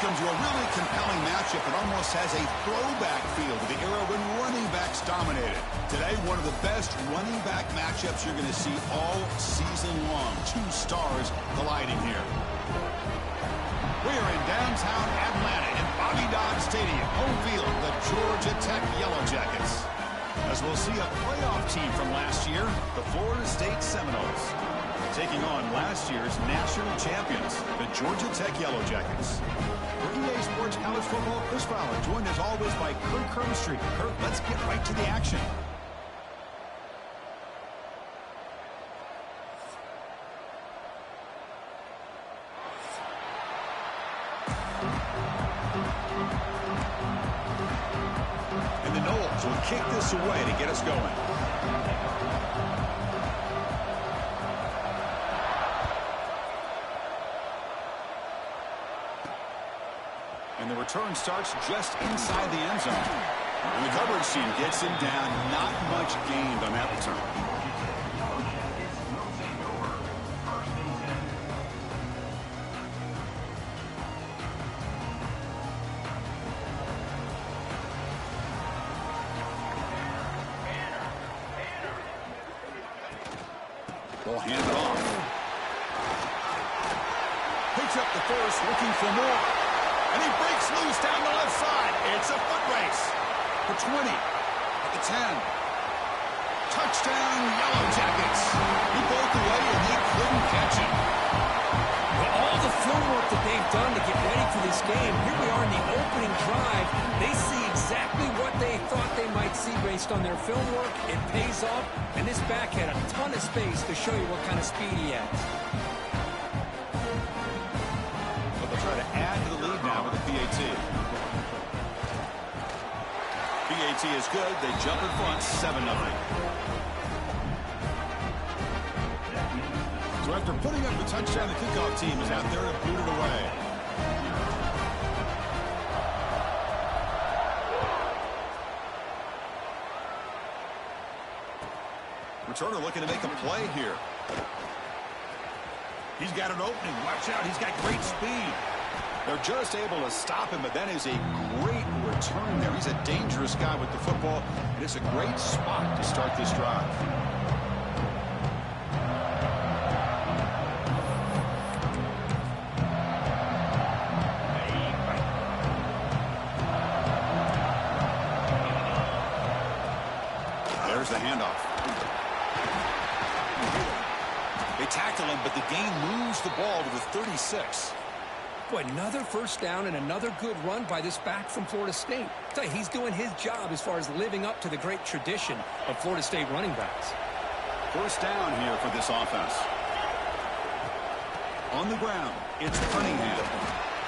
Welcome to a really compelling matchup that almost has a throwback feel to the era when running backs dominated. Today, one of the best running back matchups you're going to see all season long. Two stars colliding here. We are in downtown Atlanta in Bobby Dodd Stadium, home field, the Georgia Tech Yellow Jackets. As we'll see a playoff team from last year, the Florida State Seminoles, taking on last year's national champions, the Georgia Tech Yellow Jackets. For EA Sports College Football, Chris Fowler, joined as always by Kurt Kermstreet. Kurt, let's get right to the action. And the Noles will kick this away to get us going. And the return starts just inside the end zone. And the coverage team gets him down. Not much gained on that return. They'll hand it off. Picks up the first, looking for more. And he breaks loose down the left side. It's a foot race. The 20. At the 10. Touchdown, Yellow Jackets. He broke away and they couldn't catch him. Well, all the film work that they've done to get ready for this game, here we are in the opening drive. They see exactly what they thought they might see based on their film work. It pays off, and this back had a ton of space to show you what kind of speed he has. Try to add to the lead now with the PAT. PAT is good. They jump in front, 7-0. So after putting up the touchdown, the kickoff team is out there to boot it away. Returner looking to make a play here. He's got an opening. Watch out. He's got great speed. They're just able to stop him, but that is a great return there. He's a dangerous guy with the football, and it's a great spot to start this drive. There's the handoff. They tackle him, but the gain moves the ball to the 36. Boy, another first down and another good run by this back from Florida State. I tell you, he's doing his job as far as living up to the great tradition of Florida State running backs. First down here for this offense. On the ground, it's Cunningham.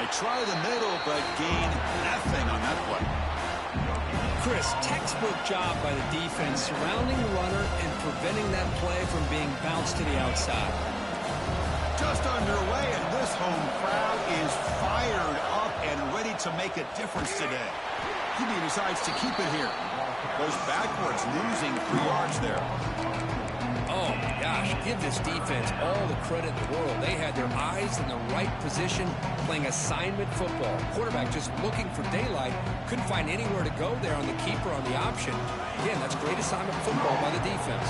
They try the middle, but gain nothing on that play. Chris, textbook job by the defense surrounding the runner and preventing that play from being bounced to the outside. Just underway, and this home crowd is fired up and ready to make a difference today. He decides to keep it here. Goes backwards, losing 3 yards there. Oh, my gosh, give this defense all the credit in the world. They had their eyes in the right position, playing assignment football. Quarterback just looking for daylight. Couldn't find anywhere to go there on the keeper on the option. Again, that's great assignment football by the defense.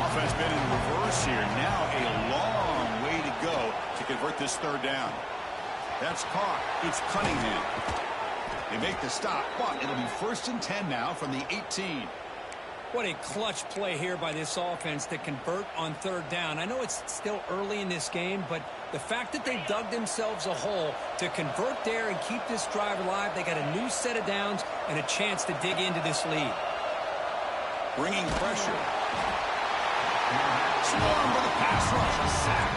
Offense been in reverse here. Now a long way to go to convert this third down. That's caught. It's Cunningham. They make the stop, but it'll be 1st and 10 now from the 18. What a clutch play here by this offense to convert on third down. I know it's still early in this game, but the fact that they dug themselves a hole to convert there and keep this drive alive, they got a new set of downs and a chance to dig into this lead. Bringing pressure. Swarm for the pass rush, a sack.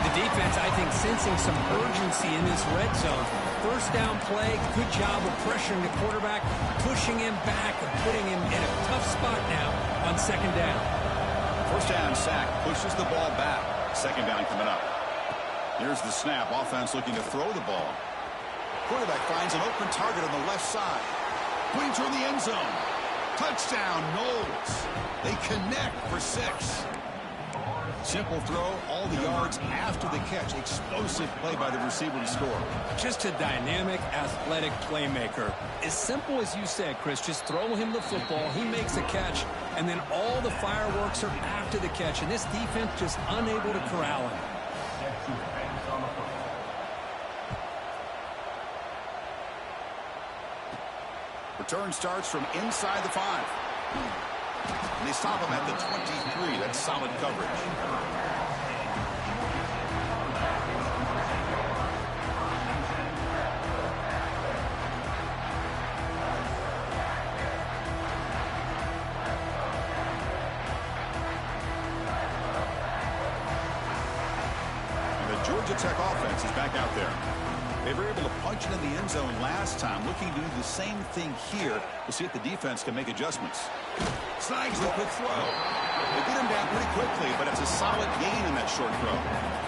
The defense, I think, sensing some urgency in this red zone. First down play, good job of pressuring the quarterback, pushing him back and putting him in a tough spot now on 2nd down. First down sack, pushes the ball back. 2nd down coming up. Here's the snap. Offense looking to throw the ball. Quarterback finds an open target on the left side. Going toward the end zone. Touchdown, Noles. They connect for 6. Simple throw, all the yards after the catch. Explosive play by the receiver to score. Just a dynamic, athletic playmaker. As simple as you said, Chris, just throw him the football, he makes a catch, and then all the fireworks are after the catch, and this defense just unable to corral him. Return starts from inside the 5. And they stop him at the 23. That's solid coverage. And the Georgia Tech offense is back out there. They were able to punch it in the end zone last time. Looking to do the same thing here. We'll see if the defense can make adjustments. Snags the quick throw. They get him down pretty quickly, but it's a solid gain in that short throw.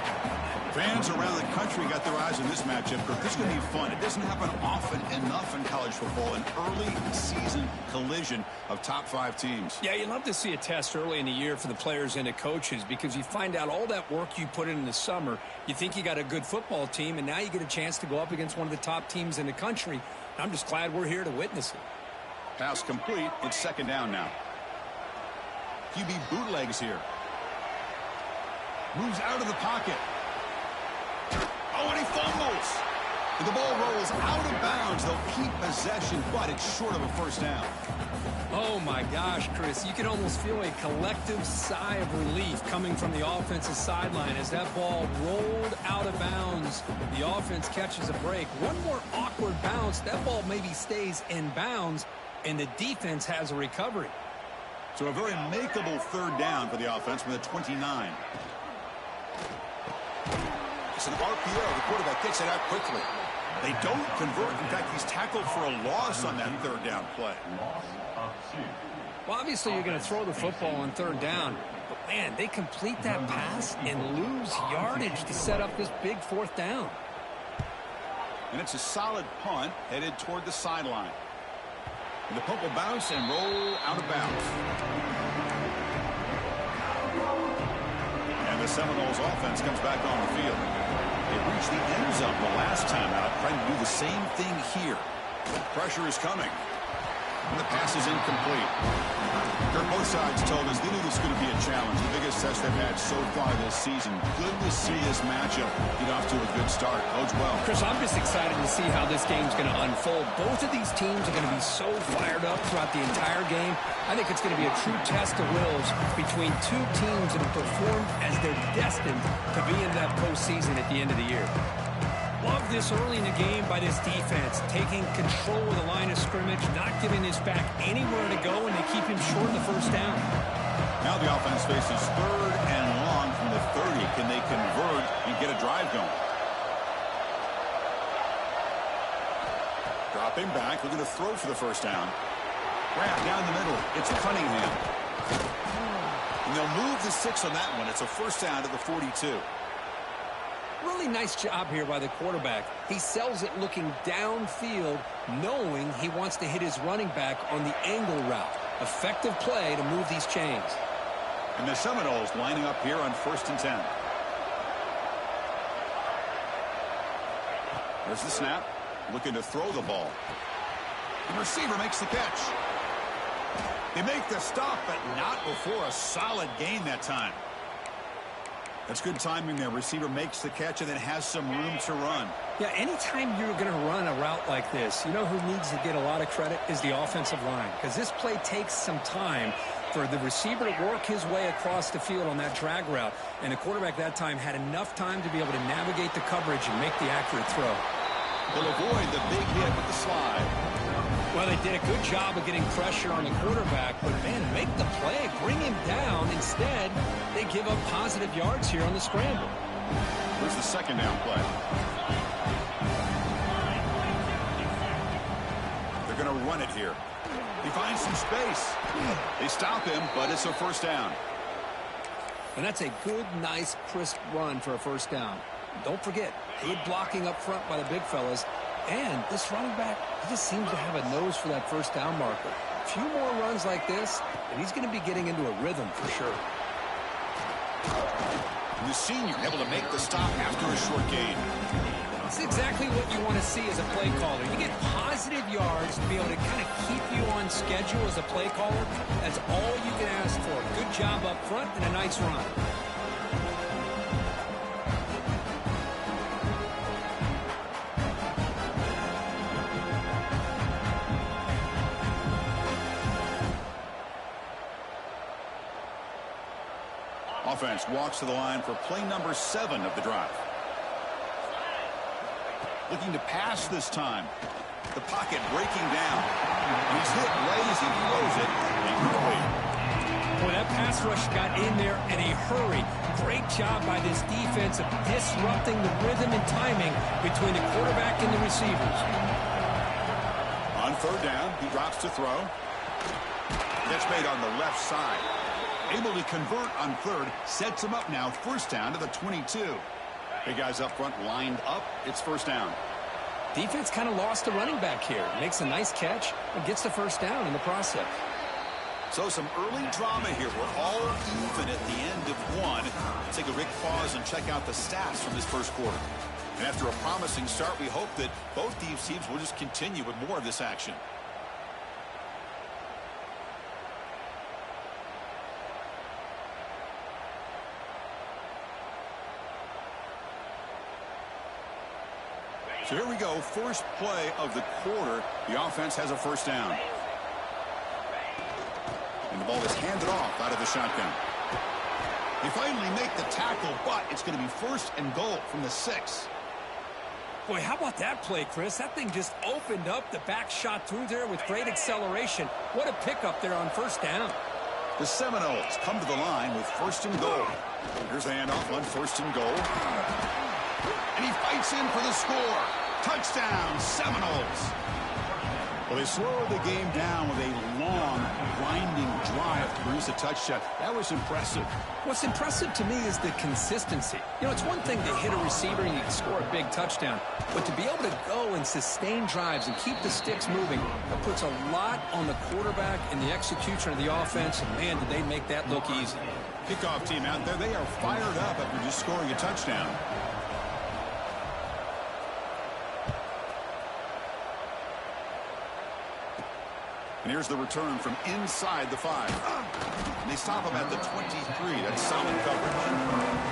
Fans around the country got their eyes on this matchup. This is going to be fun. It doesn't happen often enough in college football. An early season collision of top 5 teams. Yeah, you love to see a test early in the year for the players and the coaches because you find out all that work you put in the summer. You think you got a good football team, and now you get a chance to go up against one of the top teams in the country. I'm just glad we're here to witness it. Pass complete. It's second down now. QB bootlegs here. Moves out of the pocket. Oh, and he fumbles. And the ball rolls out of bounds. They'll keep possession, but it's short of a first down. Oh, my gosh, Chris. You can almost feel a collective sigh of relief coming from the offensive sideline as that ball rolled out of bounds. The offense catches a break. One more awkward bounce. That ball maybe stays in bounds, and the defense has a recovery. So a very makeable third down for the offense from the 29. It's an RPO. The quarterback gets it out quickly. They don't convert. In fact, he's tackled for a loss on that third down play. Well, obviously, you're going to throw the football on third down. But, man, they complete that pass and lose yardage to set up this big fourth down. And it's a solid punt headed toward the sideline. And the punt will bounce and roll out of bounds. And the Seminoles offense comes back on the field. They reached the end zone the last time out, trying to do the same thing here. Pressure is coming. And the pass is incomplete. Kirk, both sides told us they knew this was going to be a challenge. The biggest test they've had so far this season. Good to see this matchup get off to a good start. Bodes well. Chris, I'm just excited to see how this game's going to unfold. Both of these teams are going to be so fired up throughout the entire game. I think it's going to be a true test of wills between two teams that have performed as they're destined to be in that postseason at the end of the year. Love this early in the game by this defense, taking control of the line of scrimmage, not giving this back anywhere to go, and they keep him short of the first down. Now the offense faces third and long from the 30. Can they convert and get a drive going? Dropping back, looking to throw for the first down. Wrap down the middle. It's Cunningham. And they'll move the 6 on that one. It's a first down to the 42. Really nice job here by the quarterback. He sells it looking downfield, knowing he wants to hit his running back on the angle route. Effective play to move these chains. And the Seminoles lining up here on 1st and 10. There's the snap. Looking to throw the ball. The receiver makes the catch. They make the stop, but not before a solid gain that time. That's good timing there. Receiver makes the catch and then has some room to run. Yeah, anytime you're going to run a route like this, you know who needs to get a lot of credit is the offensive line. Because this play takes some time for the receiver to work his way across the field on that drag route. And the quarterback that time had enough time to be able to navigate the coverage and make the accurate throw. They'll avoid the big hit with the slide. Well, they did a good job of getting pressure on the quarterback, but, man, make the play, bring him down. Instead, they give up positive yards here on the scramble. Here's the second down play. They're going to run it here. He finds some space. They stop him, but it's a first down. And that's a good, nice, crisp run for a first down. Don't forget, good blocking up front by the big fellas. And this running back, he just seems to have a nose for that first down marker. A few more runs like this, and he's going to be getting into a rhythm for sure. The senior able to make the stop after a short gain. It's exactly what you want to see as a play caller. You get positive yards to be able to kind of keep you on schedule as a play caller. That's all you can ask for. Good job up front and a nice run. Offense walks to the line for play number 7 of the drive. Looking to pass this time. The pocket breaking down. He's hit right as he throws it. Incomplete. Boy, that pass rush got in there in a hurry. Great job by this defense of disrupting the rhythm and timing between the quarterback and the receivers. On third down, he drops to throw. Catch made on the left side. Able to convert on third, sets him up now, first down to the 22. Big guys up front lined up. It's first down. Defense kind of lost the running back here. Makes a nice catch and gets the first down in the process. So some early drama here. We're all even at the end of one. Take a quick pause and check out the stats from this first quarter. And after a promising start, we hope that both these teams will just continue with more of this action. So here we go, first play of the quarter. The offense has a first down. And the ball is handed off out of the shotgun. They finally make the tackle, but it's going to be first and goal from the 6. Boy, how about that play, Chris? That thing just opened up. The back shot through there with great acceleration. What a pickup there on first down. The Seminoles come to the line with first and goal. Here's the handoff on first and goal. And he fights in for the score. Touchdown, Seminoles. Well, they slowed the game down with a long, grinding drive to produce a touchdown. That was impressive. What's impressive to me is the consistency. You know, it's one thing to hit a receiver and you can score a big touchdown. But to be able to go and sustain drives and keep the sticks moving, that puts a lot on the quarterback and the execution of the offense. And, man, did they make that look easy. Kickoff team out there, they are fired up after just scoring a touchdown. And here's the return from inside the 5. And they stop him at the 23. That's solid coverage.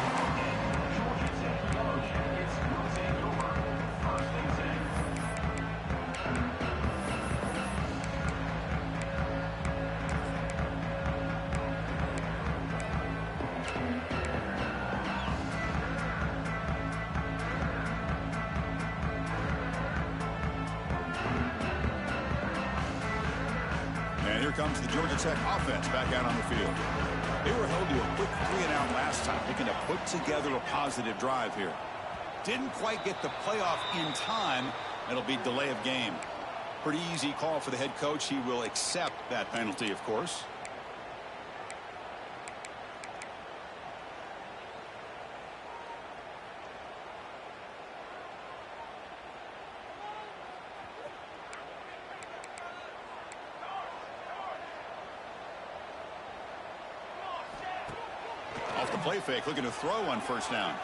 And here comes the Georgia Tech offense back out on the field. They were held to a quick 3-and-out last time, looking to put together a positive drive here. Didn't quite get the playoff in time. It'll be delay of game. Pretty easy call for the head coach. He will accept that penalty, of course. Off the play fake, looking to throw on first down.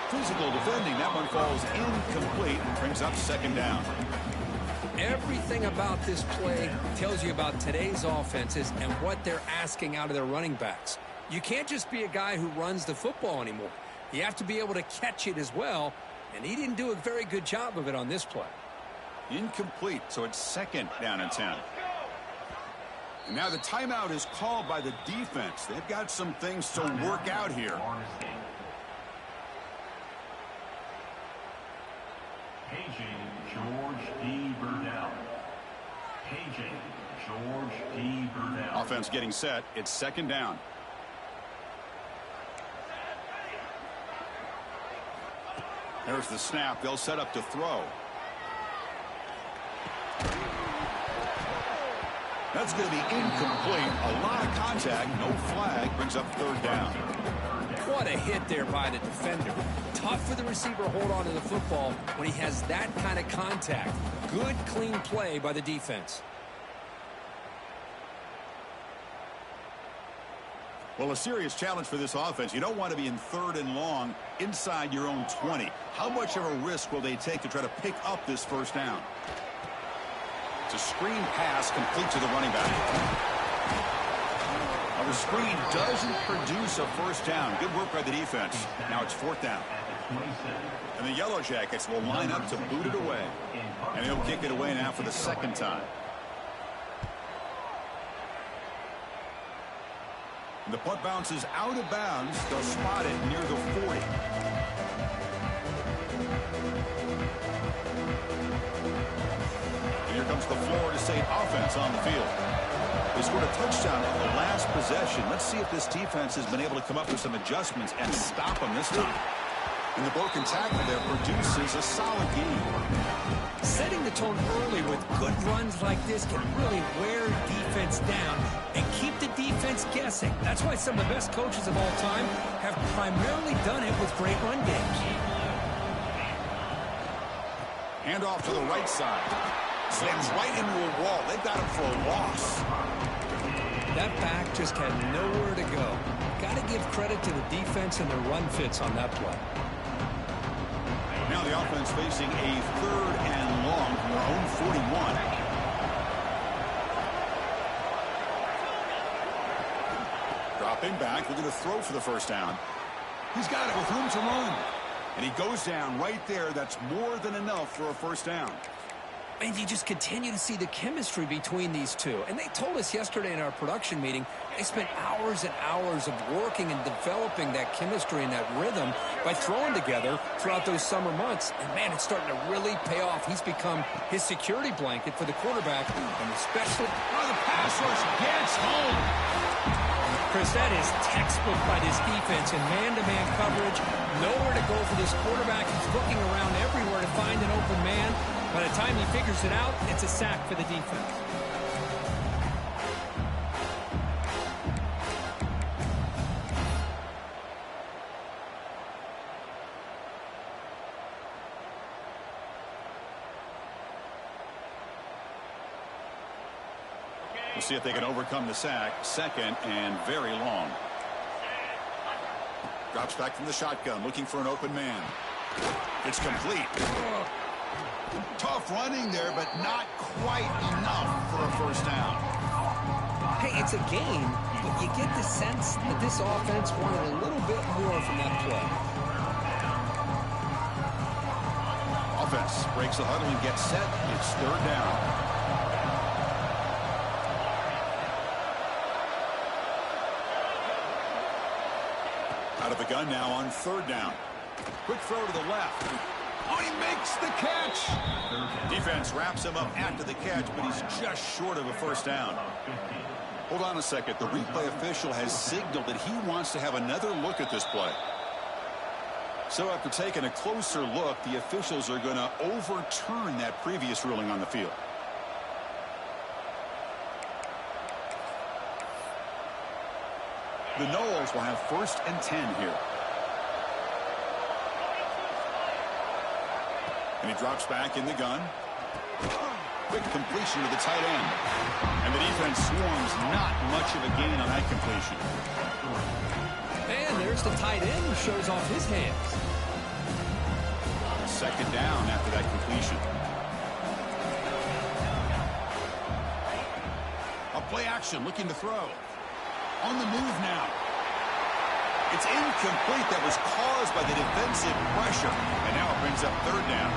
Physical defending. That one falls incomplete and brings up second down. Everything about this play tells you about today's offenses and what they're asking out of their running backs. You can't just be a guy who runs the football anymore. You have to be able to catch it as well, and he didn't do a very good job of it on this play. Incomplete, so it's second down and 10. And now the timeout is called by the defense. They've got some things to work out here. Paging George D. Burdell. Paging George D. Burdell. Offense getting set. It's second down. There's the snap. They'll set up to throw. That's going to be incomplete. A lot of contact. No flag. Brings up third down. What a hit there by the defender. Tough for the receiver to hold on to the football when he has that kind of contact. Good, clean play by the defense. Well, a serious challenge for this offense. You don't want to be in 3rd and long inside your own 20. How much of a risk will they take to try to pick up this first down? It's a screen pass complete to the running back. Now the screen doesn't produce a first down. Good work by the defense. Now it's 4th down. And the Yellow Jackets will line up to boot it away. And he'll kick it away now for the 2nd time. And the punt bounces out of bounds. They'll spot it near the 40. And here comes the Florida State offense on the field. They scored a touchdown on the last possession. Let's see if this defense has been able to come up with some adjustments and stop them this time. And the broken tackle there produces a solid game. Setting the tone early with good runs like this can really wear defense down and keep the defense guessing. That's why some of the best coaches of all time have primarily done it with great run games. Hand off to the right side. Slams right into a wall. They've got him for a loss. That back just had nowhere to go. Got to give credit to the defense and their run fits on that play. Now the offense facing a 3rd and long from their own 41. Dropping back, looking to throw for the first down. He's got it with room to run. And he goes down right there. That's more than enough for a first down. And you just continue to see the chemistry between these two. And they told us yesterday in our production meeting, they spent hours and hours of working and developing that chemistry and that rhythm by throwing together throughout those summer months. And, man, it's starting to really pay off. He's become his security blanket for the quarterback, and especially the pass rush gets home. Chris, that is textbook by this defense in man-to-man coverage. Nowhere to go for this quarterback. He's looking around everywhere to find an open man. By the time he figures it out, it's a sack for the defense. We'll see if they can overcome the sack. 2nd and very long. Drops back from the shotgun, looking for an open man. It's complete. Tough running there, but not quite enough for a first down. Hey, it's a game, but you get the sense that this offense wanted a little bit more from that play. Offense breaks the huddle and gets set. It's 3rd down. Out of the gun now on 3rd down. Quick throw to the left. Oh, he makes the catch. Defense wraps him up after the catch, but he's just short of a first down. Hold on a second. The replay official has signaled that he wants to have another look at this play. So after taking a closer look, the officials are going to overturn that previous ruling on the field. The Noles will have 1st and 10 here. And he drops back in the gun. Quick completion to the tight end. And the defense swarms, not much of a gain on that completion. And there's the tight end who shows off his hands. 2nd down after that completion. A play action, looking to throw. On the move now. It's incomplete. That was caused by the defensive pressure. And now it brings up 3rd down.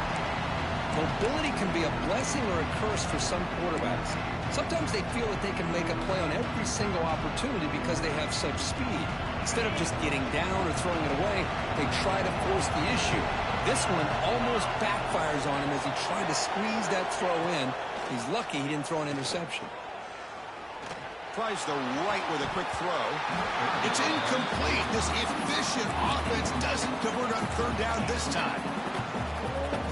Mobility can be a blessing or a curse for some quarterbacks. Sometimes they feel that they can make a play on every single opportunity because they have such speed. Instead of just getting down or throwing it away, they try to force the issue. This one almost backfires on him as he tried to squeeze that throw in. He's lucky he didn't throw an interception. Tries the right with a quick throw. It's incomplete. This efficient offense doesn't convert on 3rd down this time.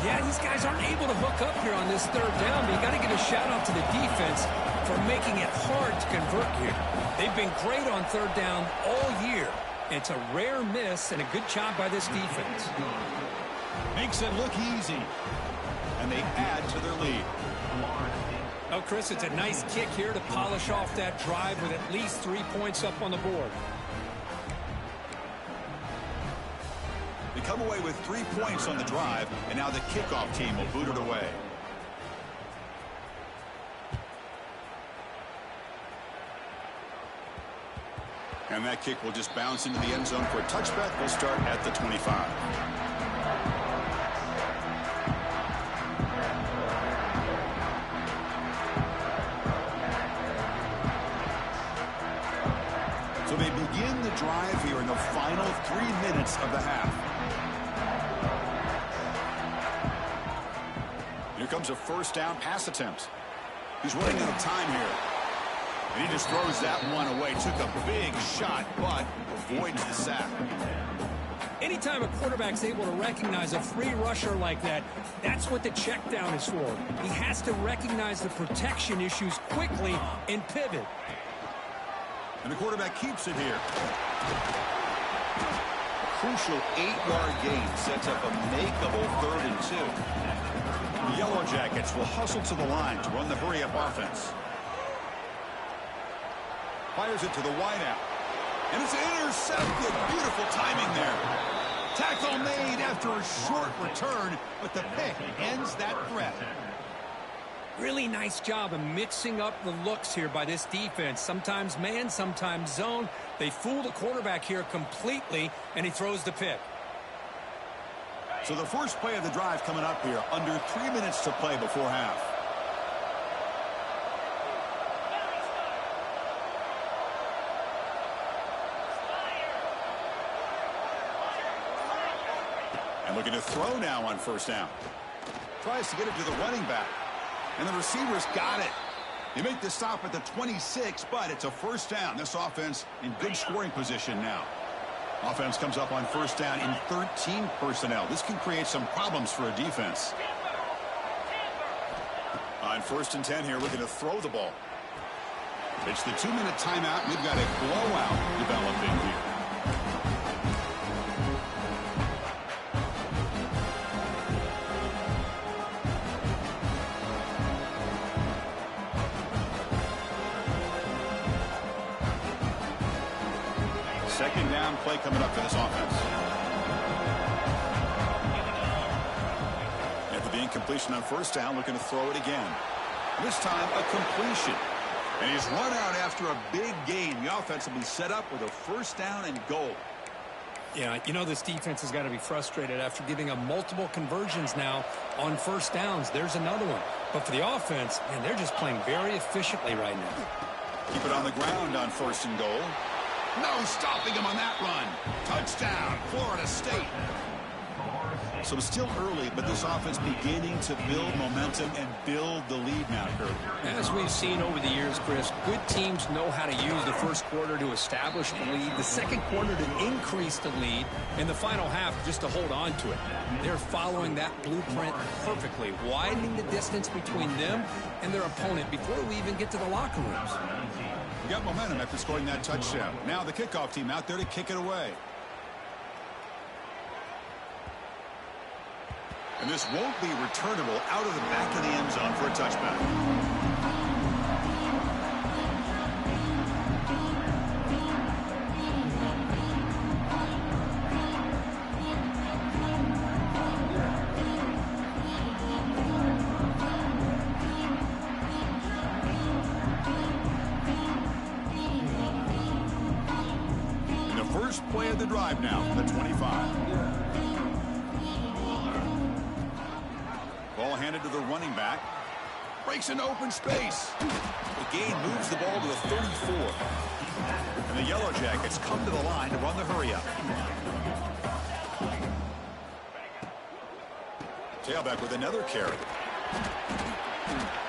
Yeah, these guys aren't able to hook up here on this 3rd down, but you got to give a shout-out to the defense for making it hard to convert here. They've been great on 3rd down all year. It's a rare miss and a good job by this defense. Makes it look easy. And they add to their lead. Oh, Chris, it's a nice kick here to polish off that drive with at least 3 points up on the board. They come away with 3 points on the drive, and now the kickoff team will boot it away. And that kick will just bounce into the end zone for a touchback. We'll start at the 25. So they begin the drive here in the final 3 minutes of the half. Here comes a first down pass attempt. He's running out of time here. And he just throws that one away. Took a big shot, but avoids the sack. Anytime a quarterback's able to recognize a free rusher like that, that's what the check down is for. He has to recognize the protection issues quickly and pivot. And the quarterback keeps it here. A crucial 8-yard gain sets up a makeable 3rd and 2. The Yellow Jackets will hustle to the line to run the hurry-up offense. Fires it to the wideout. And it's intercepted. Beautiful timing there. Tackle made after a short return, but the pick ends that threat. Really nice job of mixing up the looks here by this defense. Sometimes man, sometimes zone. They fool the quarterback here completely, and he throws the pick. So the first play of the drive coming up here. Under 3 minutes to play before half. And looking to throw now on first down. Tries to get it to the running back. And the receivers got it. They make the stop at the 26, but it's a first down. This offense in good scoring position now. Offense comes up on first down in 13 personnel. This can create some problems for a defense. On 1st and 10 here, looking to throw the ball. It's the 2-minute timeout. We've got a blowout developing here. Second down play coming up for this offense. After the incompletion on first down, looking to throw it again. This time a completion. And he's run out after a big gain. The offense will be set up with a first down and goal. Yeah, you know this defense has got to be frustrated after giving up multiple conversions now on first downs. There's another one. But for the offense, man, they're just playing very efficiently right now. Keep it on the ground on 1st and goal. No stopping him on that run. Touchdown, Florida State. So still early, but this offense beginning to build momentum and build the lead now, Kurt. As we've seen over the years, Chris, good teams know how to use the first quarter to establish the lead, the second quarter to increase the lead, and the final half just to hold on to it. They're following that blueprint perfectly, widening the distance between them and their opponent before we even get to the locker rooms. We got momentum after scoring that touchdown. Now the kickoff team out there to kick it away. And this won't be returnable out of the back of the end zone for a touchback. Play of the drive now from the 25. Ball handed to the running back. Breaks into open space. The gain moves the ball to the 34. And the Yellow Jackets come to the line to run the hurry-up. Tailback with another carry.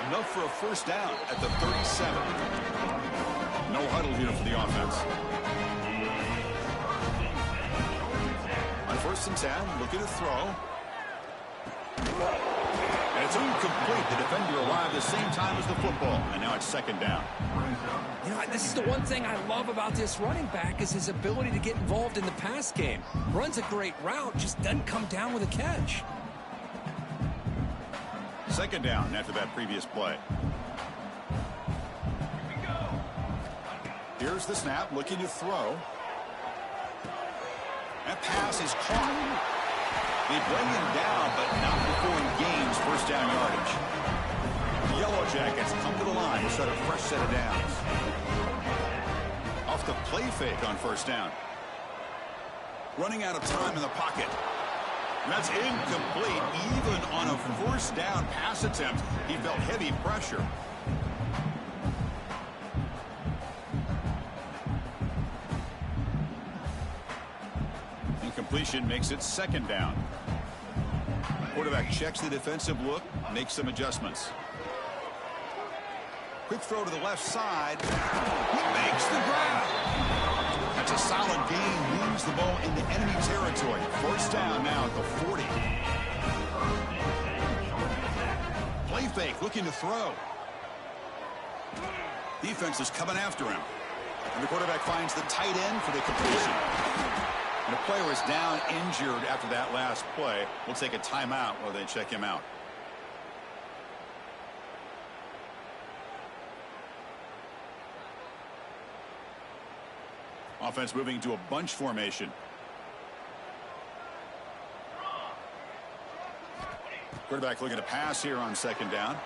Enough for a first down at the 37. No huddle here for the offense. On 1st and 10, looking to throw. And it's incomplete. The defender arrived the same time as the football. And now it's 2nd down. You know, this is the one thing I love about this running back is his ability to get involved in the pass game. Runs a great route, just doesn't come down with a catch. 2nd down after that previous play. Here's the snap, looking to throw. That pass is caught. They bring him down, but not before he gains first down yardage. The Yellow Jackets come to the line to set a fresh set of downs. Off the play fake on first down. Running out of time in the pocket. That's incomplete. Even on a first down pass attempt, he felt heavy pressure. Incompletion makes it second down. Quarterback checks the defensive look, makes some adjustments. Quick throw to the left side. He makes the grab. That's a solid gain. Moves the ball into enemy territory. First down now at the 40. Play fake, looking to throw. Defense is coming after him. And the quarterback finds the tight end for the completion. And the player is down injured after that last play. We'll take a timeout while they check him out. Offense moving to a bunch formation. Quarterback looking to pass here on second down.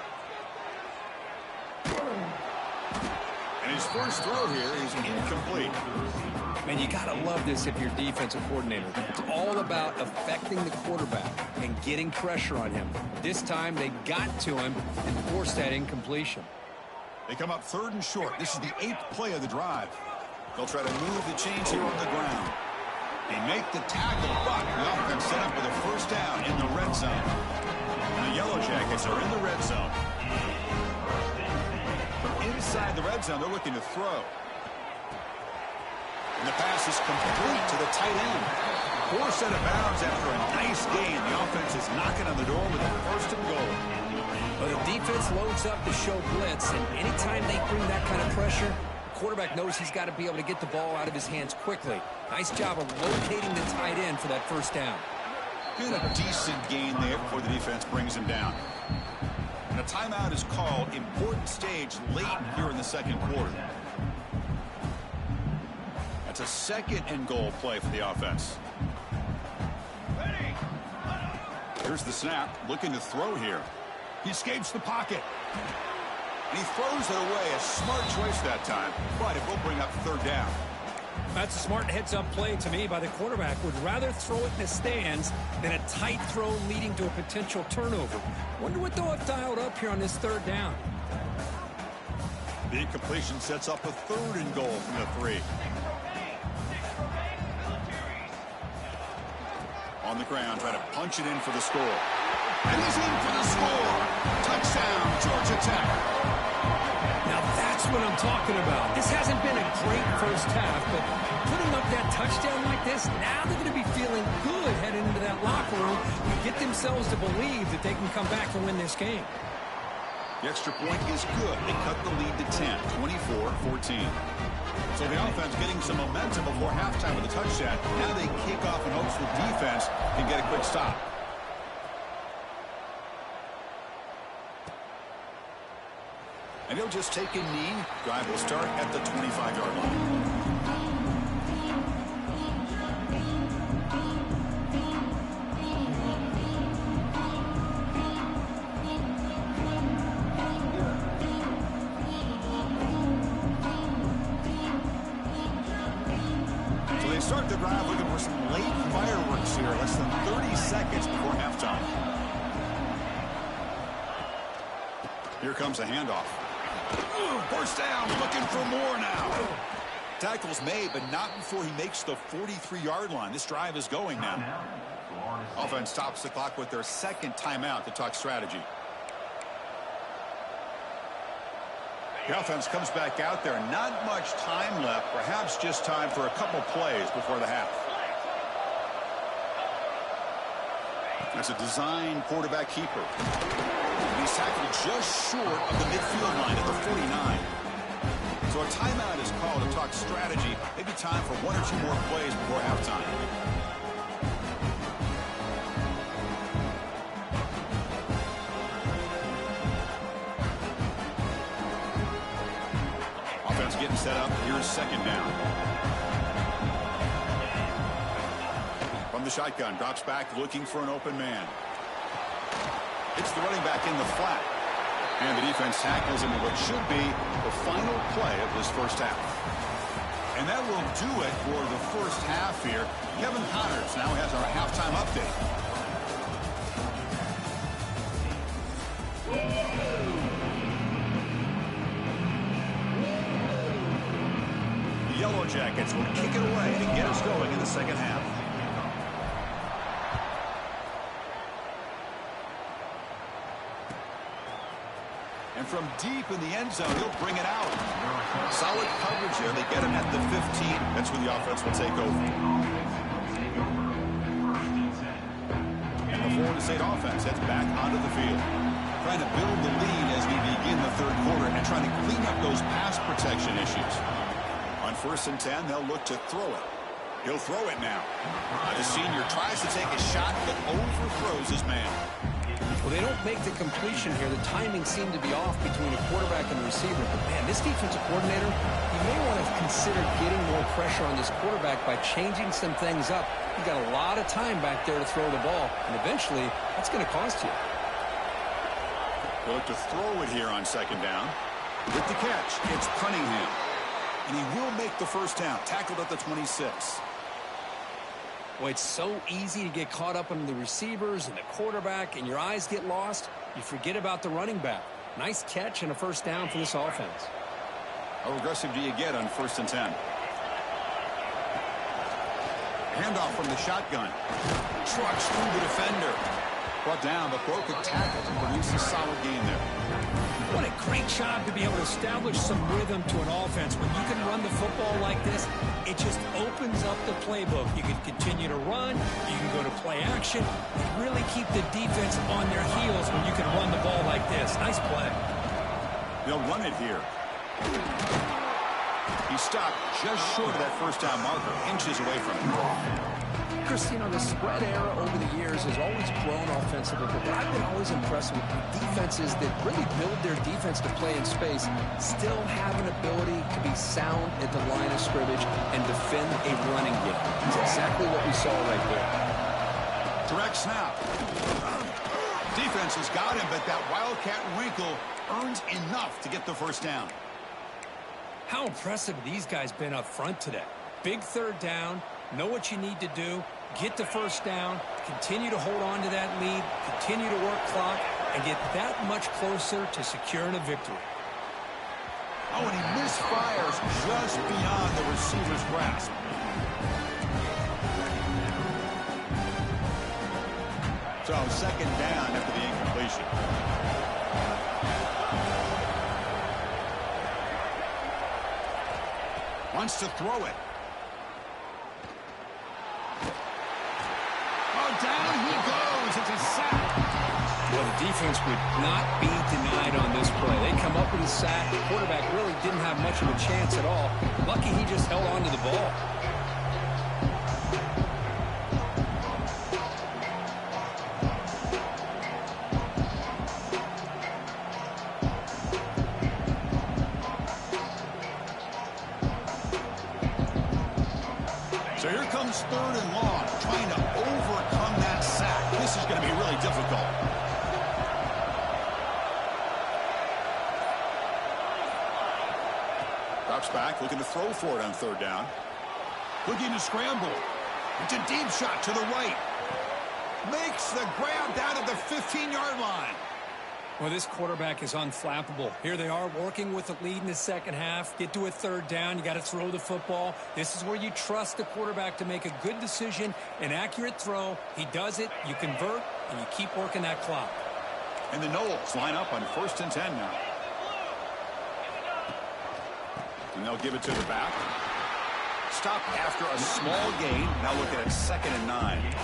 And his first throw here is incomplete. Man, you got to love this if you're defensive coordinator. It's all about affecting the quarterback and getting pressure on him. This time they got to him and forced that incompletion. They come up third and short. This is the 8th play of the drive. They'll try to move the chains here on the ground. They make the tackle, but the offense set up with a first down in the red zone. And the Yellow Jackets are in the red zone. From inside the red zone, they're looking to throw. And the pass is complete to the tight end. Forced out of bounds after a nice gain. The offense is knocking on the door with a first and goal. Well, the defense loads up to show blitz, and anytime they bring that kind of pressure, quarterback knows he's got to be able to get the ball out of his hands quickly. Nice job of locating the tight end for that first down. Good, a decent gain there before the defense brings him down. And a timeout is called. Important stage late here in the second quarter. That's a second and goal play for the offense. Here's the snap, looking to throw here. He escapes the pocket. And he throws it away. A smart choice that time, but it will bring up third down. That's a smart heads-up play to me by the quarterback. Would rather throw it in the stands than a tight throw leading to a potential turnover. Wonder what they'll have dialed up here on this third down. The incompletion sets up a third and goal from the 3. On the ground, trying to punch it in for the score. And he's in for the score. Touchdown, Georgia Tech. Now that's what I'm talking about. This hasn't been a great first half, but putting up that touchdown like this, now they're going to be feeling good heading into that locker room and get themselves to believe that they can come back and win this game. The extra point is good. They cut the lead to 10, 24-14. So the offense getting some momentum before halftime with a touchdown. Now they kick off in hopes the defense can get a quick stop. And he'll just take a knee. Drive will start at the 25-yard line. Start the drive looking for some late fireworks here. Less than 30 seconds before halftime. Here comes a handoff. First down, looking for more now. Tackle's made, but not before he makes the 43-yard line. This drive is going now. Offense stops the clock with their second timeout to talk strategy. The offense comes back out there. Not much time left. Perhaps just time for a couple plays before the half. That's a design quarterback keeper. And he's tackled just short of the midfield line at the 49. So a timeout is called to talk strategy. Maybe time for one or two more plays before halftime. Getting set up. Here's second down. From the the shotgun. Drops back looking for an open man. It's the running back in the flat. And the defense tackles him in what should be the final play of this first half. And that will do it for the first half here. Kevin Connors now has our halftime update. The Yellow Jackets will kick it away to get us going in the second half. And from deep in the end zone, he'll bring it out. Solid coverage there. They get him at the 15. That's where the offense will take over. And the Florida State offense heads back onto the field. Trying to build the lead as we begin the third quarter and trying to clean up those pass protection issues. On 1st and 10, they'll look to throw it. He'll throw it now. The senior tries to take a shot, but overthrows his man. Well, they don't make the completion here. The timing seemed to be off between a quarterback and the receiver. But, man, this defensive coordinator, he may want to consider getting more pressure on this quarterback by changing some things up. He's got a lot of time back there to throw the ball, and eventually that's going to cost you. They'll look to throw it here on 2nd down. With the catch, it's Cunningham. And he will make the first down, tackled at the 26. Well, it's so easy to get caught up on the receivers and the quarterback, and your eyes get lost. You forget about the running back. Nice catch and a first down for this offense. How aggressive do you get on 1st and 10? Handoff from the shotgun. Trucks through the defender. Brought down, but broke a tackle to produce a solid gain there. What a great job to be able to establish some rhythm to an offense. When you can run the football like this, it just opens up the playbook. You can continue to run. You can go to play action. You can really keep the defense on their heels when you can run the ball like this. Nice play. They'll run it here. He stopped just short of that first down marker, inches away from it. Christine, the spread era over the years has always grown offensively, but I've been always impressed with defenses that really build their defense to play in space, still have an ability to be sound at the line of scrimmage and defend a running game. That's exactly what we saw right there. Direct snap. Defense has got him, but that Wildcat wrinkle earns enough to get the first down. How impressive have these guys been up front today? Big 3rd down, know what you need to do, get the first down, continue to hold on to that lead, continue to work clock, and get that much closer to securing a victory. Oh, and he misfires just beyond the receiver's grasp. So 2nd down after the incompletion. Wants to throw it. Down he goes. It's a sack. Well, the defense would not be denied on this play. They come up with a sack. The quarterback really didn't have much of a chance at all. Lucky he just held on to the ball. So here comes 3rd and long, trying to overcome that sack. This is going to be really difficult. Drops back, looking to throw for it on 3rd down. Looking to scramble. It's a deep shot to the right. Makes the grab down at the 15-yard line. Well, this quarterback is unflappable. Here they are working with the lead in the second half. Get to a 3rd down. You got to throw the football. This is where you trust the quarterback to make a good decision, an accurate throw. He does it. You convert, and you keep working that clock. And the Knowles line up on 1st and 10 now. And they'll give it to the back. Stop after a small gain. Now looking at 2nd and 9.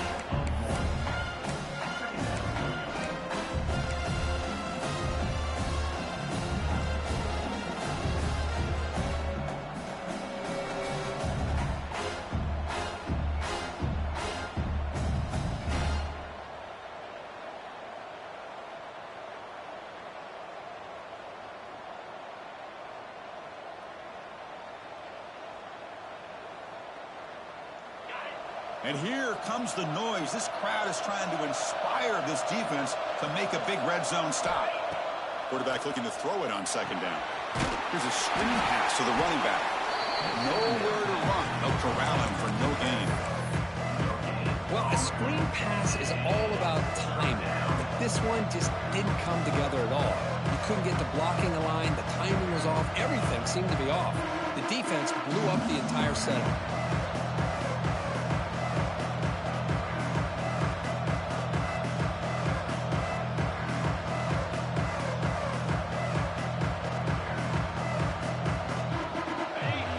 And here comes the noise. This crowd is trying to inspire this defense to make a big red zone stop. Quarterback looking to throw it on second down. Here's a screen pass to the running back. Nowhere to run. They'll corral him for no gain. Well, a screen pass is all about timing. But this one just didn't come together at all. You couldn't get the blocking line. The timing was off. Everything seemed to be off. The defense blew up the entire setup.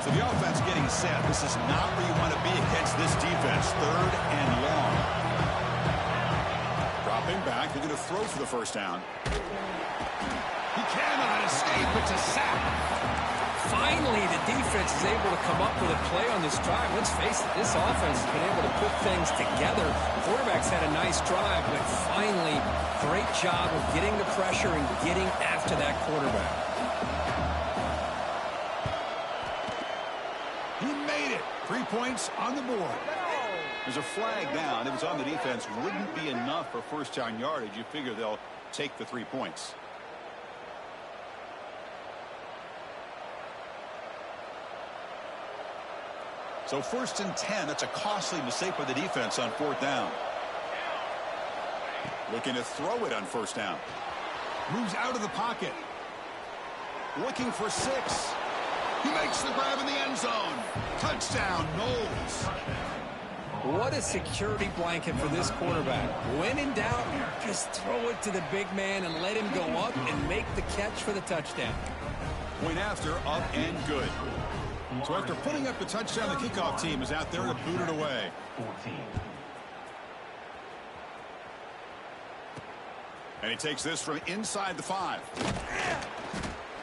The offense getting set. This is not where you want to be against this defense. Third and long. Dropping back. They're going to throw for the first down. He cannot escape. It's a sack. Finally, the defense is able to come up with a play on this drive. Let's face it, this offense has been able to put things together. Quarterback's had a nice drive, but finally, great job of getting the pressure and getting after that quarterback. He made it. 3 points on the board. There's a flag down. If it's on the defense, wouldn't be enough for first down yardage. You figure they'll take the 3 points. So 1st and 10. That's a costly mistake for the defense on 4th down. Looking to throw it on 1st down. Moves out of the pocket. Looking for 6. He makes the grab in the end zone. Touchdown, Knowles. What a security blanket for this quarterback. When in doubt, just throw it to the big man and let him go up and make the catch for the touchdown. Point after, up and good. So after putting up the touchdown, the kickoff team is out there to boot it away. 14. And he takes this from inside the 5.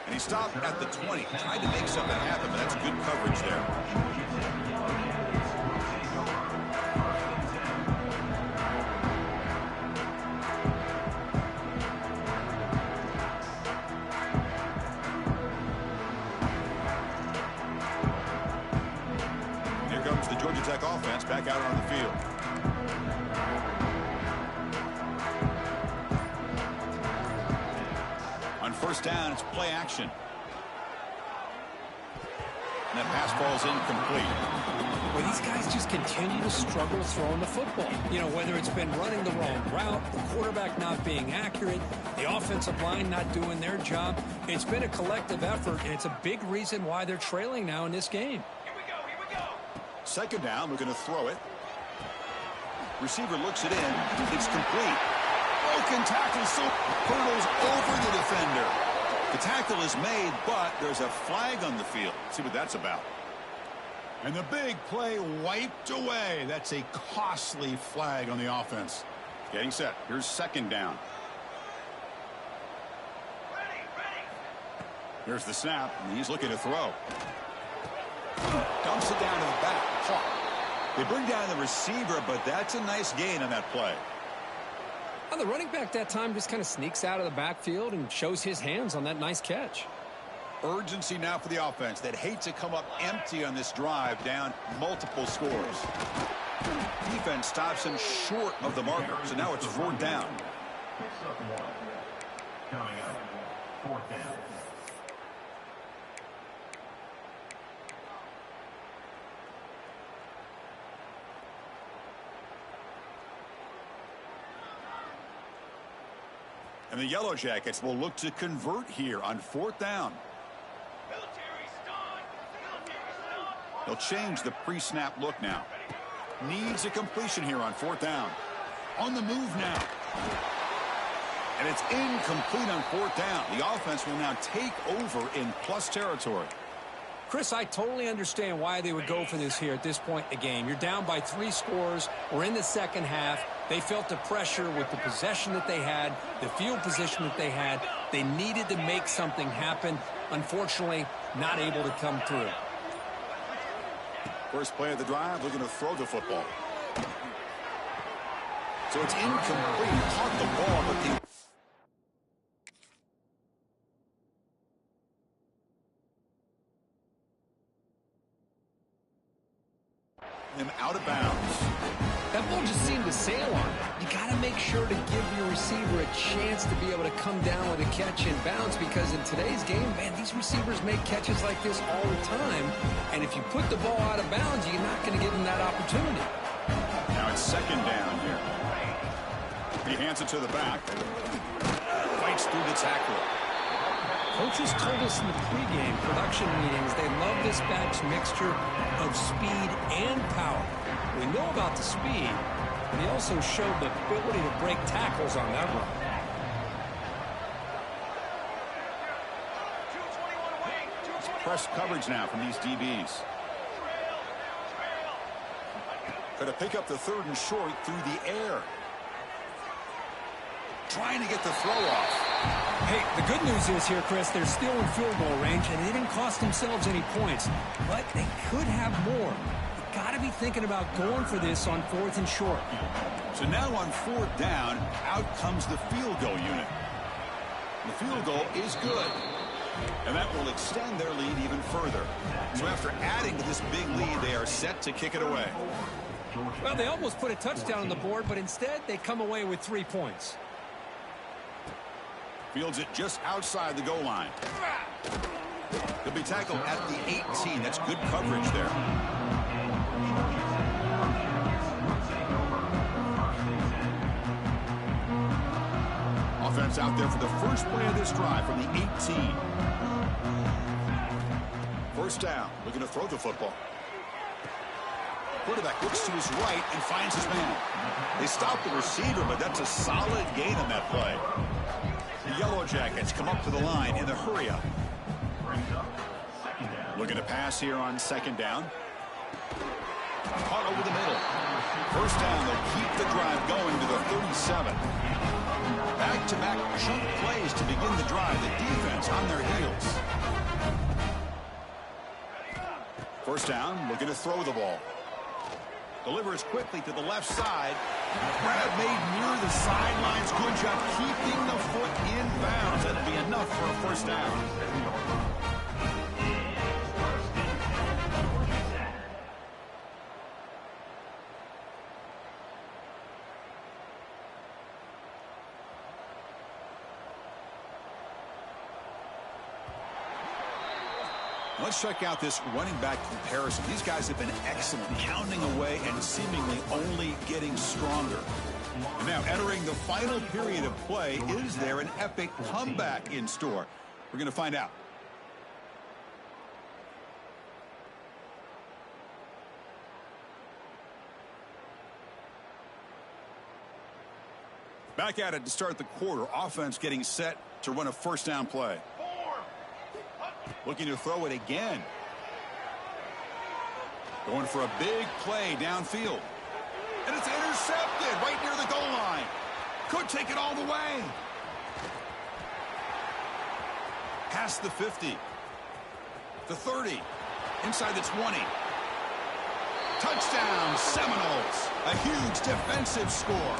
And he stopped at the 20. Tried to make something happen, but that's good coverage there. Here comes the Georgia Tech offense back out on the field. On 1st down, it's play action. And that pass falls incomplete. Well, these guys just continue to struggle throwing the football. You know, whether it's been running the wrong route, the quarterback not being accurate, the offensive line not doing their job. It's been a collective effort, and it's a big reason why they're trailing now in this game. Here we go. 2nd down, we're going to throw it. Receiver looks it in. It's complete. Broken tackle, so hurdles over the defender. The tackle is made, but there's a flag on the field. Let's see what that's about. And the big play wiped away. That's a costly flag on the offense. Getting set. Here's 2nd down. Here's the snap, and he's looking to throw. Dumps it down to the back. They bring down the receiver, but that's a nice gain on that play. Well, the running back that time just kind of sneaks out of the backfield and shows his hands on that nice catch. Urgency now for the offense that hate to come up empty on this drive, down multiple scores. Defense stops him short of the marker, so now it's 4th down. Picks up 1. Coming up, 4th down. And the Yellow Jackets will look to convert here on 4th down. They'll change the pre-snap look now. Needs a completion here on 4th down. On the move now. And it's incomplete on 4th down. The offense will now take over in plus territory. Chris, I totally understand why they would go for this here at this point in the game. You're down by 3 scores. We're in the second half. They felt the pressure with the possession that they had, the field position that they had. They needed to make something happen. Unfortunately, not able to come through. First play of the drive, looking to throw the football. So it's incomplete. Caught the ball, but him out of bounds. football just seemed to sail on it. You got to make sure to give your receiver a chance to be able to come down with a catch and bounce, because in today's game, man, these receivers make catches like this all the time. And if you put the ball out of bounds, you're not going to give them that opportunity. Now it's second down here. He hands it to the back. Fights through the tackle. Coaches told us in the pregame production meetings they love this back's mixture of speed and power. We know about the speed, but he also showed the ability to break tackles on that run. Press coverage now from these DBs. Going to pick up the 3rd and short through the air. Trying to get the throw off. Hey, the good news is here, Chris, they're still in field goal range, and they didn't cost themselves any points. But they could have more. You got to be thinking about going for this on 4th and short. So now on 4th down, out comes the field goal unit. The field goal is good. And that will extend their lead even further. So after adding to this big lead, they are set to kick it away. Well, they almost put a touchdown on the board, but instead they come away with 3 points. Fields it just outside the goal line. He'll be tackled at the 18. That's good coverage there. Offense out there for the first play of this drive from the 18. First down, looking to throw the football. Quarterback looks to his right and finds his man. They stop the receiver, but that's a solid gain on that play. The Yellow Jackets come up to the line in the hurry-up. Looking to pass here on second down. Caught over the middle. First down, they'll keep the drive going to the 37. Back-to-back chunk plays to begin the drive. The defense on their heels. First down, looking to throw the ball. Delivers quickly to the left side. Grab made near the sidelines. Good job keeping the foot in bounds. That'll be enough for a first down. Let's check out this running back comparison. These guys have been excellent, pounding away and seemingly only getting stronger. And now entering the final period of play, is there an epic comeback in store? We're going to find out. Back at it to start the quarter. Offense getting set to run a first down play. Looking to throw it again. Going for a big play downfield. And it's intercepted right near the goal line. Could take it all the way. Past the 50. The 30. Inside the 20. Touchdown, Seminoles. A huge defensive score.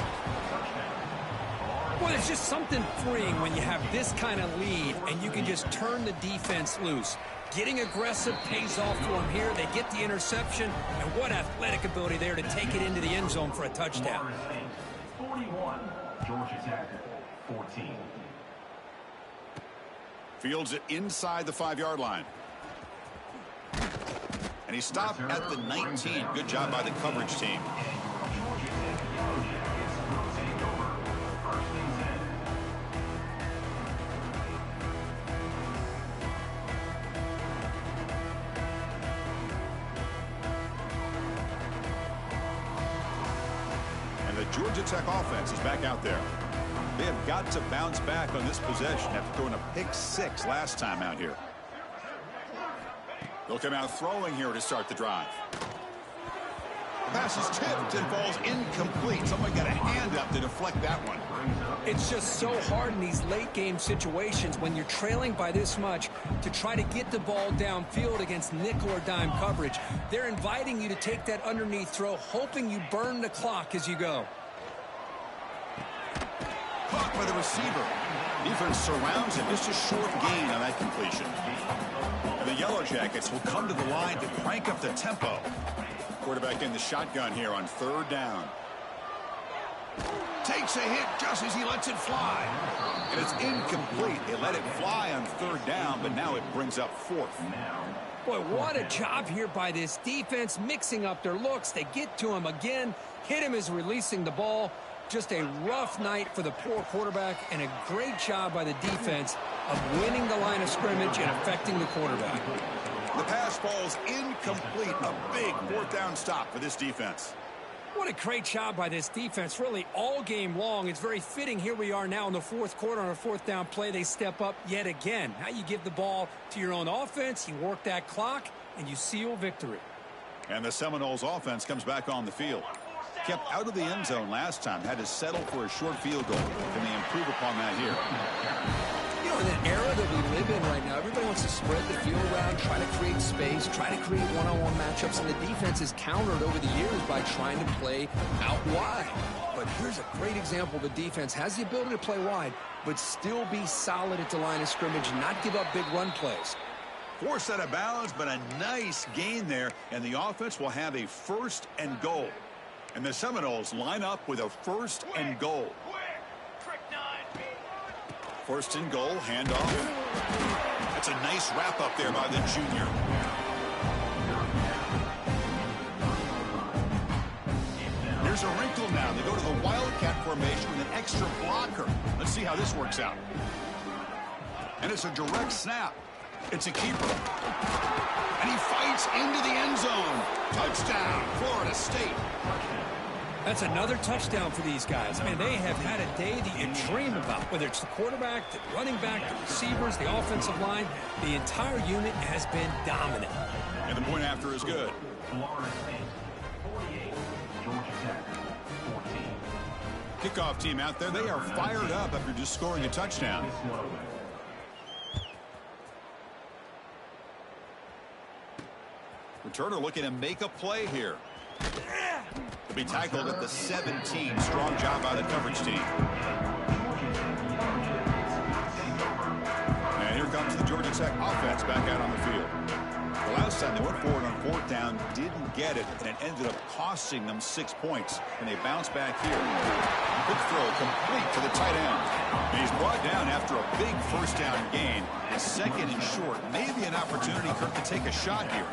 Well, there's just something freeing when you have this kind of lead and you can just turn the defense loose. Getting aggressive pays off for them here. They get the interception, and what athletic ability there to take it into the end zone for a touchdown. 41, Georgia Tech, 14. Fields it inside the 5-yard line. And he stopped at the 19. Good job by the coverage team. Georgia Tech offense is back out there. They have got to bounce back on this possession after throwing a pick 6 last time out here. They'll come out throwing here to start the drive. The pass is tipped and falls incomplete. Someone got a hand up to deflect that one. It's just so hard in these late game situations when you're trailing by this much to try to get the ball downfield against nickel or dime coverage. They're inviting you to take that underneath throw, hoping you burn the clock as you go. Caught by the receiver. Defense surrounds him. Just a short gain on that completion. And the Yellow Jackets will come to the line to crank up the tempo. Quarterback in the shotgun here on 3rd down. Takes a hit just as he lets it fly. And it's incomplete. They let it fly on third down, but now it brings up fourth. Boy, what a job here by this defense, mixing up their looks. They get to him again, hit him as releasing the ball. Just a rough night for the poor quarterback, and a great job by the defense of winning the line of scrimmage and affecting the quarterback. The pass falls incomplete. A big fourth down stop for this defense. What a great job by this defense, really all game long. It's very fitting. Here we are now in the fourth quarter on a fourth down play. They step up yet again. Now you give the ball to your own offense, you work that clock, and you seal victory. And the Seminoles offense comes back on the field. Kept out of the end zone last time, had to settle for a short field goal. Can they improve upon that here? You know, in the era that we live in right now, everybody wants to spread the field around, try to create space, try to create one-on-one matchups, and the defense is countered over the years by trying to play out wide. But here's a great example. The defense has the ability to play wide, but still be solid at the line of scrimmage, not give up big run plays. Forced out of bounds, but a nice gain there, and the offense will have a first and goal. And the Seminoles line up with a first and goal. First and goal, handoff. That's a nice wrap up there by the junior. Here's a wrinkle now. They go to the Wildcat formation with an extra blocker. Let's see how this works out. And it's a direct snap. It's a keeper. And he fights into the end zone. Touchdown, Florida State. That's another touchdown for these guys. Man, they have had a day that you dream about, whether it's the quarterback, the running back, the receivers, the offensive line. The entire unit has been dominant. And the point after is good. Florida State, 48. Georgia Tech, 14. Kickoff team out there. They are fired up after just scoring a touchdown. Returner looking to make a play here. To be tackled at the 17. Strong job by the coverage team. And here comes the Georgia Tech offense back out on the field. The last time they went forward on fourth down, didn't get it, and it ended up costing them 6 points. And they bounce back here. Quick throw complete to the tight end. And he's brought down after a big first down gain. A second and short. Maybe an opportunity, Kirk, to take a shot here.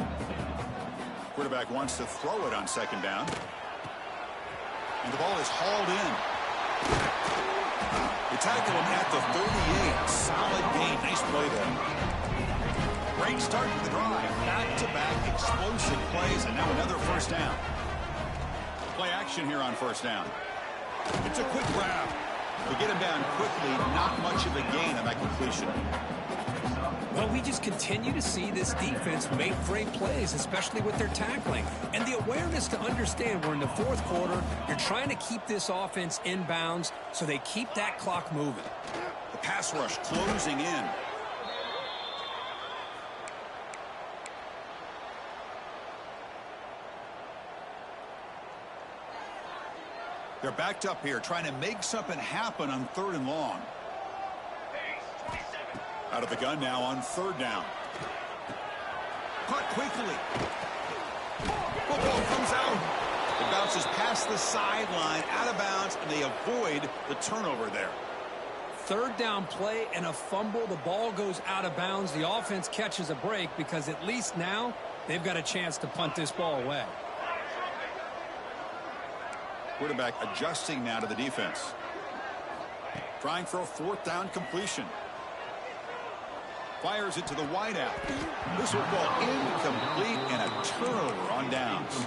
Quarterback wants to throw it on second down. And the ball is hauled in. They tackle him at the 38. Solid gain. Nice play there. Great start to the drive. Back-to-back explosive plays, and now another first down. Play action here on first down. It's a quick grab. They get him down quickly. Not much of a gain on that completion. Well, we just continue to see this defense make great plays, especially with their tackling. And the awareness to understand we're in the fourth quarter, you're trying to keep this offense in bounds so they keep that clock moving. The pass rush closing in. They're backed up here, trying to make something happen on third and long. Out of the gun now on third down. Caught quickly. Football comes out. It bounces past the sideline, out of bounds, and they avoid the turnover there. Third down play and a fumble. The ball goes out of bounds. The offense catches a break because at least now they've got a chance to punt this ball away. Quarterback adjusting now to the defense. Trying for a fourth down completion. Fires it to the wideout. This will fall incomplete and a turnover on downs.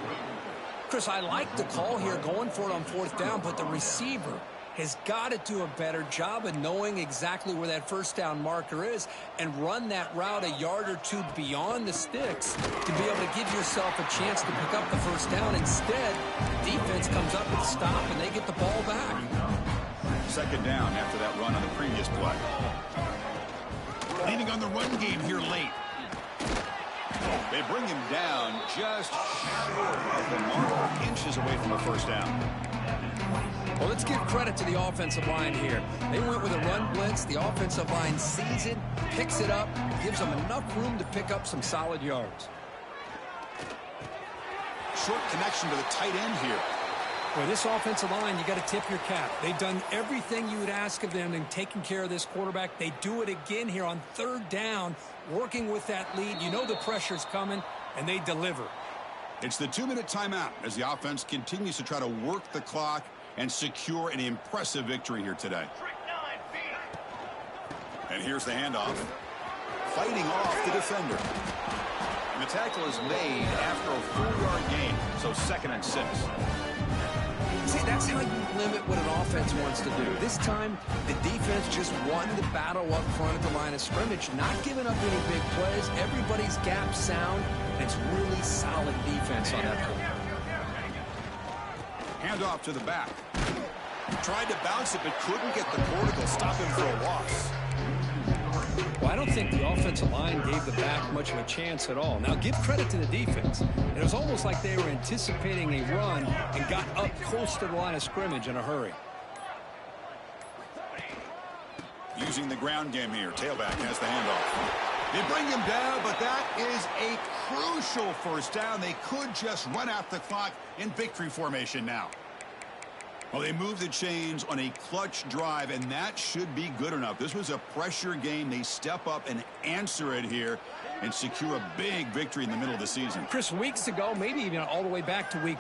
Chris, I like the call here going for it on fourth down, but the receiver has got to do a better job of knowing exactly where that first down marker is and run that route a yard or two beyond the sticks to be able to give yourself a chance to pick up the first down. Instead, the defense comes up with a stop and they get the ball back. Second down after that run on the previous play. Leaning on the run game here late. They bring him down just short of the mark, inches away from a first down. Well, let's give credit to the offensive line here. They went with a run blitz. The offensive line sees it, picks it up, gives them enough room to pick up some solid yards. Short connection to the tight end here. Well, this offensive line, you got to tip your cap. They've done everything you would ask of them in taking care of this quarterback. They do it again here on third down, working with that lead. You know the pressure's coming, and they deliver. It's the 2-minute timeout as the offense continues to try to work the clock and secure an impressive victory here today. And here's the handoff. Fighting off the defender. And the tackle is made after a 4-yard gain, so 2nd and 6. See, that's how you limit what an offense wants to do. This time, the defense just won the battle up front at the line of scrimmage, not giving up any big plays. Everybody's gap sound, and it's really solid defense on that point. Handoff to the back. Tried to bounce it, but couldn't get the cord to stop him for a loss. Well, I don't think the offensive line gave the back much of a chance at all. Now, give credit to the defense. It was almost like they were anticipating a run and got up close to the line of scrimmage in a hurry. Using the ground game here. Tailback has the handoff. They bring him down, but that is a crucial first down. They could just run out the clock in victory formation now. Well, they move the chains on a clutch drive, and that should be good enough. This was a pressure game. They step up and answer it here and secure a big victory in the middle of the season. Chris, weeks ago, maybe even all the way back to week